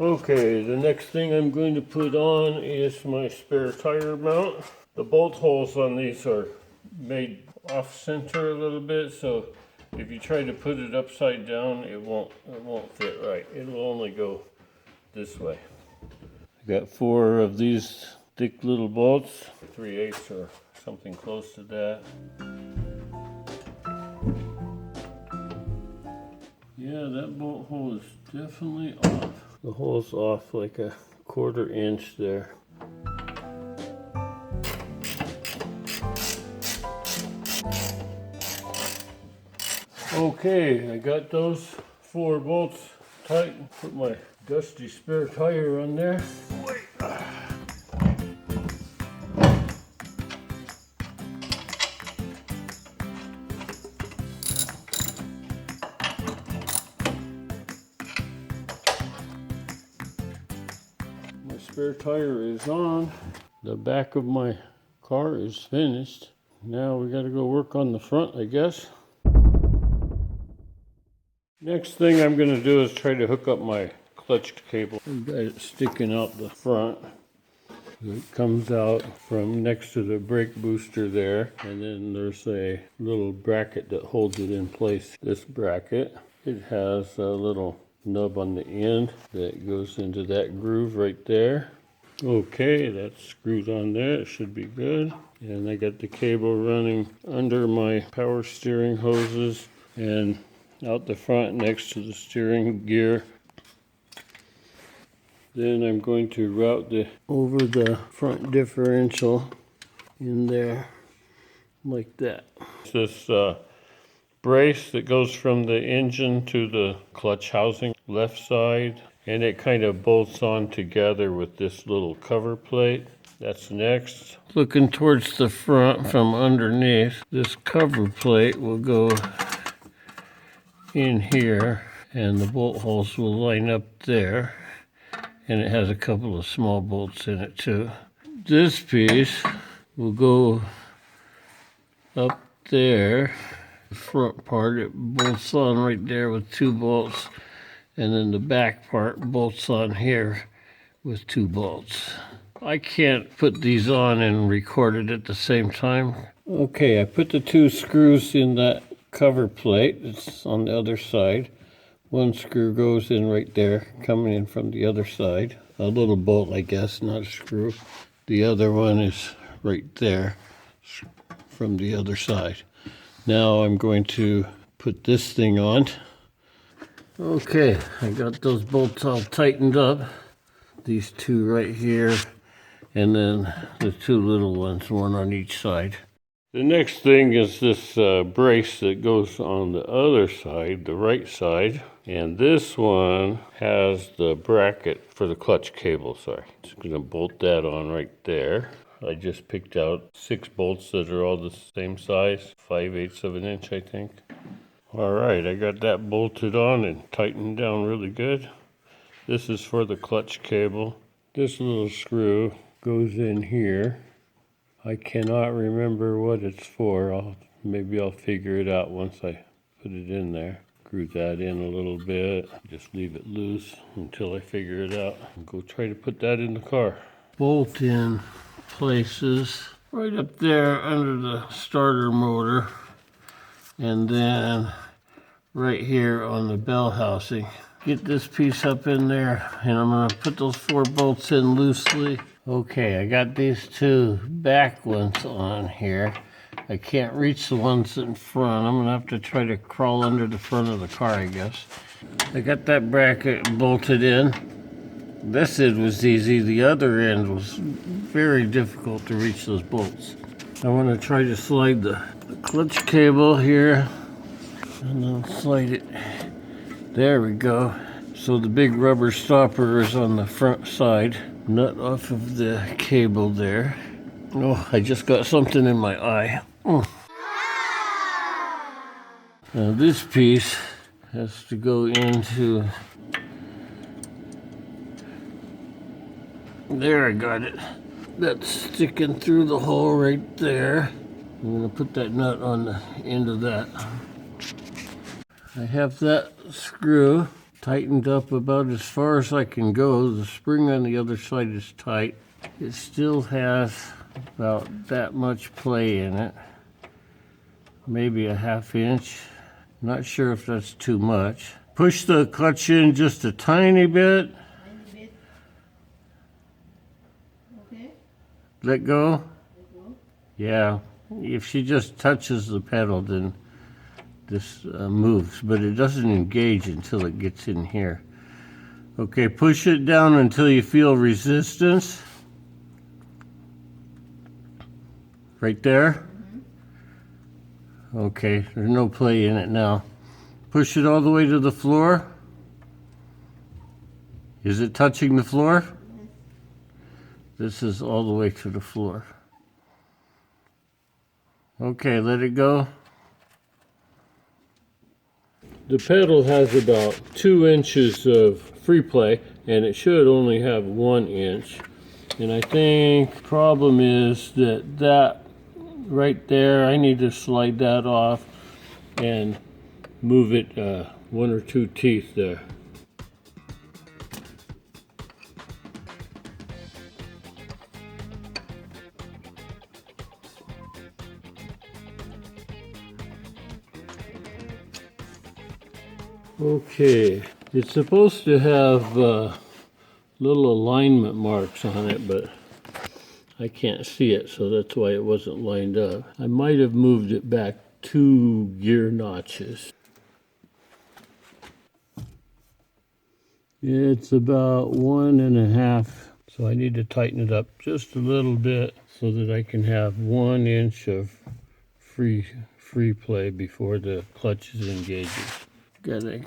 Okay, the next thing I'm going to put on is my spare tire mount. The bolt holes on these are made off center a little bit, so if you try to put it upside down, it won't fit right. It'll only go this way. I got 4 of these thick little bolts, 3/8 or something close to that. Yeah, that bolt hole is definitely off. The hole's off like a 1/4 inch there. Okay, I got those 4 bolts tight. Put my dusty spare tire on there. My spare tire is on. The back of my car is finished. Now we got to go work on the front, I guess. Next thing I'm going to do is try to hook up my clutch cable. I've got it sticking out the front. It comes out from next to the brake booster there, and then there's a little bracket that holds it in place. This bracket, it has a little nub on the end that goes into that groove right there. Okay, that's screwed on there. It should be good. And I got the cable running under my power steering hoses and out the front next to the steering gear. Then I'm going to route over the front differential in there like that. This brace that goes from the engine to the clutch housing left side, and it kind of bolts on together with this little cover plate. That's next. Looking towards the front from underneath, this cover plate will go in here and the bolt holes will line up there, and it has a couple of small bolts in it too. This piece will go up there. The front part, it bolts on right there with 2 bolts, and then the back part bolts on here with 2 bolts. I can't put these on and record it at the same time. Okay, I put the 2 screws in that cover plate. It's on the other side. 1 screw goes in right there, coming in from the other side. A little bolt, I guess, not a screw. The other one is right there from the other side. Now I'm going to put this thing on. Okay, I got those bolts all tightened up. These 2 right here, and then the 2 little ones, 1 on each side. The next thing is this brace that goes on the other side, the right side. And this one has the bracket for the clutch cable, sorry. Just going to bolt that on right there. I just picked out 6 bolts that are all the same size, 5/8 of an inch, I think. All right, I got that bolted on and tightened down really good. This is for the clutch cable. This little screw goes in here. I cannot remember what it's for. Maybe I'll figure it out once I put it in there. Screw that in a little bit. Just leave it loose until I figure it out. I'll go try to put that in the car. Bolt in places right up there under the starter motor, and then right here on the bell housing. Get this piece up in there, and I'm going to put those 4 bolts in loosely. Okay, I got these 2 back ones on here. I can't reach the ones in front. I'm going to have to try to crawl under the front of the car, I guess. I got that bracket bolted in. This end was easy. The other end was very difficult to reach those bolts. I want to try to slide the clutch cable here, and then slide it. There we go. So the big rubber stopper is on the front side. Nut off of the cable there. Oh, I just got something in my eye. Oh. Now this piece has to go into... There, I got it. That's sticking through the hole right there. I'm going to put that nut on the end of that. I have that screw tightened up about as far as I can go. The spring on the other side is tight. It still has about that much play in it. Maybe a ½ inch. Not sure if that's too much. Push the clutch in just a tiny bit. Okay. Let go. Yeah, if she just touches the pedal, then this moves, but it doesn't engage until it gets in here. Okay, push it down until you feel resistance. Right there? Okay, there's no play in it now. Push it all the way to the floor. Is it touching the floor? This is all the way to the floor. Okay, let it go. The pedal has about 2 inches of free play, and it should only have 1 inch. And I think the problem is that right there, I need to slide that off and move it 1 or 2 teeth there. Okay, it's supposed to have little alignment marks on it, but I can't see it, so that's why it wasn't lined up. I might have moved it back 2 gear notches. It's about 1.5, so I need to tighten it up just a little bit so that I can have 1 inch of free play before the clutch is engaged. Gotta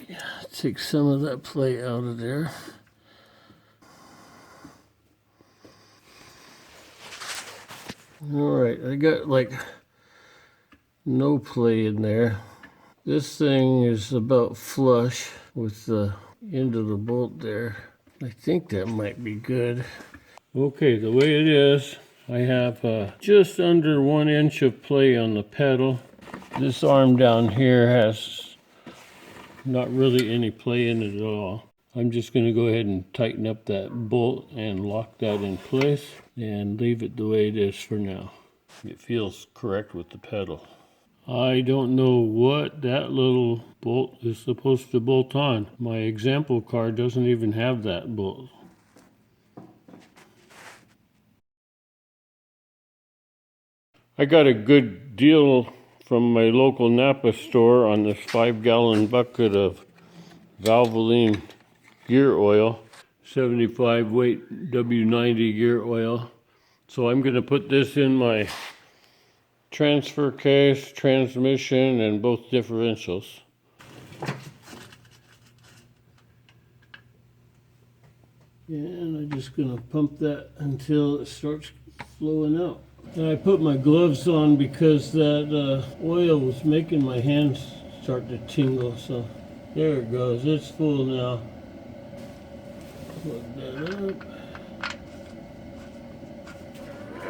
take some of that play out of there. All right, I got like no play in there. This thing is about flush with the end of the bolt there. I think that might be good. Okay, the way it is, I have just under 1 inch of play on the pedal. This arm down here has not really any play in it at all. I'm just going to go ahead and tighten up that bolt and lock that in place and leave it the way it is for now. It feels correct with the pedal. I don't know what that little bolt is supposed to bolt on. My example card doesn't even have that bolt. I got a good deal from my local Napa store on this 5-gallon bucket of Valvoline gear oil, 75 weight W90 gear oil. So I'm going to put this in my transfer case, transmission, and both differentials. And I'm just going to pump that until it starts flowing out. And I put my gloves on because that oil was making my hands start to tingle. So there it goes. It's full now. Plug that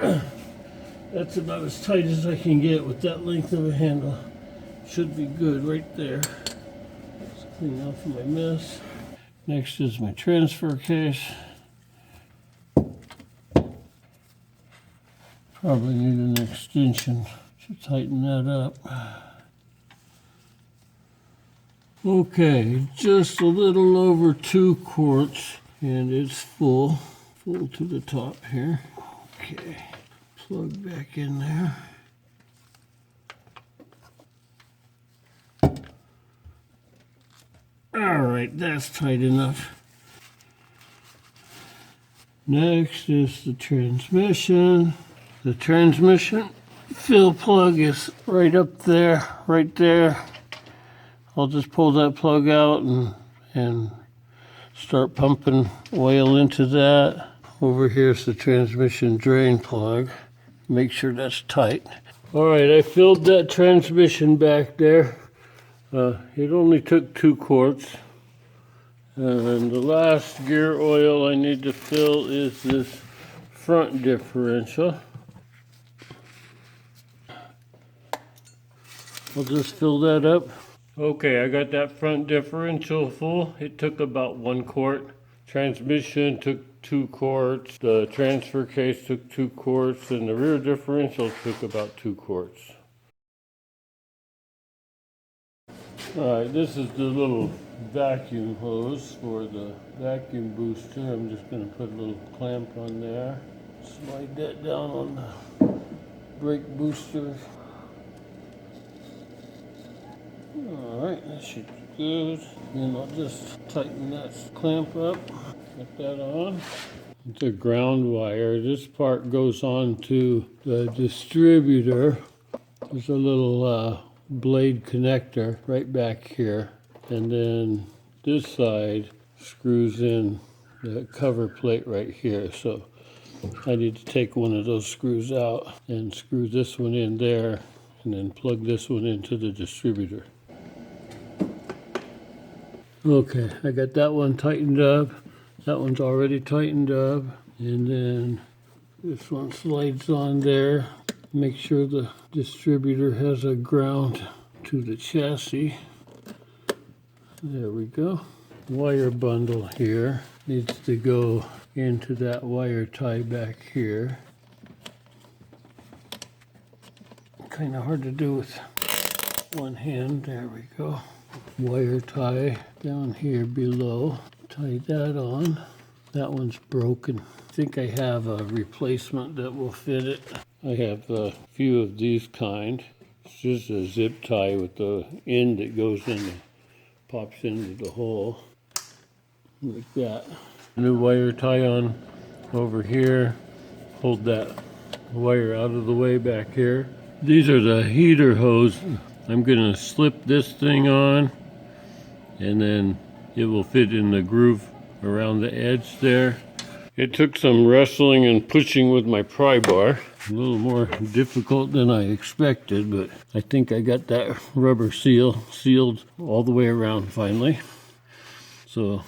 up. That's about as tight as I can get with that length of a handle. Should be good right there. Let's clean off my mess. Next is my transfer case. Probably need an extension to tighten that up. Okay, just a little over 2 quarts, and it's full to the top here. Okay, plug back in there. All right, that's tight enough. Next is the transmission. The transmission fill plug is right up there, right there. I'll just pull that plug out and start pumping oil into that. Over here's the transmission drain plug. Make sure that's tight. All right, I filled that transmission back there. It only took 2 quarts. And the last gear oil I need to fill is this front differential. I'll just fill that up. Okay, I got that front differential full. It took about 1 quart. Transmission took 2 quarts. The transfer case took 2 quarts, and the rear differential took about 2 quarts. Alright, this is the little vacuum hose for the vacuum booster. I'm just going to put a little clamp on there. Slide that down on the brake booster. Alright, that should be good. Then I'll just tighten that clamp up. Get that on. It's a ground wire. This part goes on to the distributor. There's a little blade connector right back here. And then this side screws in the cover plate right here. So I need to take one of those screws out and screw this one in there and then plug this one into the distributor. Okay, I got that one tightened up. That one's already tightened up. And then this one slides on there. Make sure the distributor has a ground to the chassis. There we go. Wire bundle here needs to go into that wire tie back here. Kind of hard to do with one hand. There we go. Wire tie down here below. Tie that on. That one's broken. I think I have a replacement that will fit it. I have a few of these kind. It's just a zip tie with the end that goes in, pops into the hole. Like that. New wire tie on over here. Hold that wire out of the way back here. These are the heater hose. I'm gonna slip this thing on and then it will fit in the groove around the edge there. It took some wrestling and pushing with my pry bar. A little more difficult than I expected, but I think I got that rubber seal sealed all the way around finally. So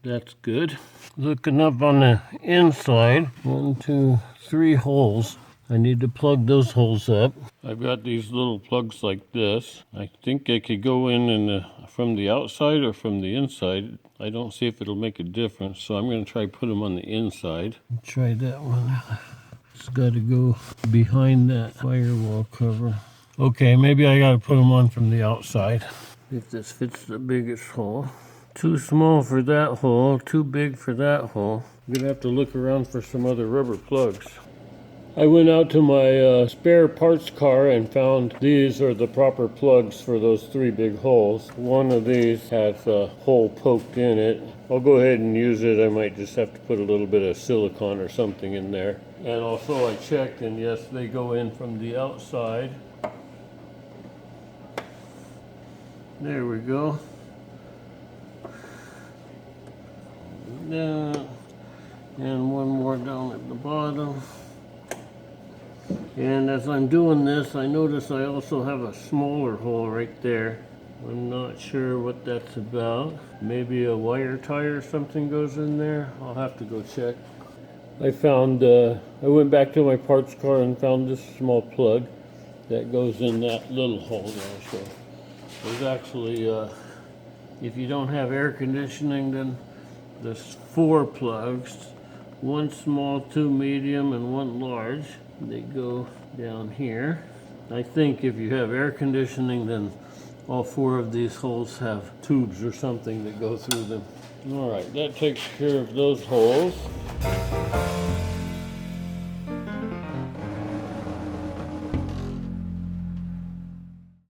that's good. Looking up on the inside, 1, 2, 3 holes. I need to plug those holes up. I've got these little plugs like this. I think they could go in from the outside or from the inside. I don't see if it'll make a difference, so I'm going to try to put them on the inside. Try that one. It's got to go behind that firewall cover. Okay, maybe I got to put them on from the outside. If this fits the biggest hole. Too small for that hole, too big for that hole. I'm going to have to look around for some other rubber plugs. I went out to my spare parts car and found these are the proper plugs for those 3 big holes. One of these has a hole poked in it. I'll go ahead and use it. I might just have to put a little bit of silicone or something in there. And also I checked, and yes, they go in from the outside. There we go. And one more down at the bottom. And as I'm doing this, I notice I also have a smaller hole right there. I'm not sure what that's about. Maybe a wire tie or something goes in there. I'll have to go check. I went back to my parts car and found this small plug that goes in that little hole there. So there's actually, if you don't have air conditioning, then there's 4 plugs. 1 small, 2 medium, and 1 large. They go down here. I think if you have air conditioning, then all 4 of these holes have tubes or something that go through them. All right, that takes care of those holes.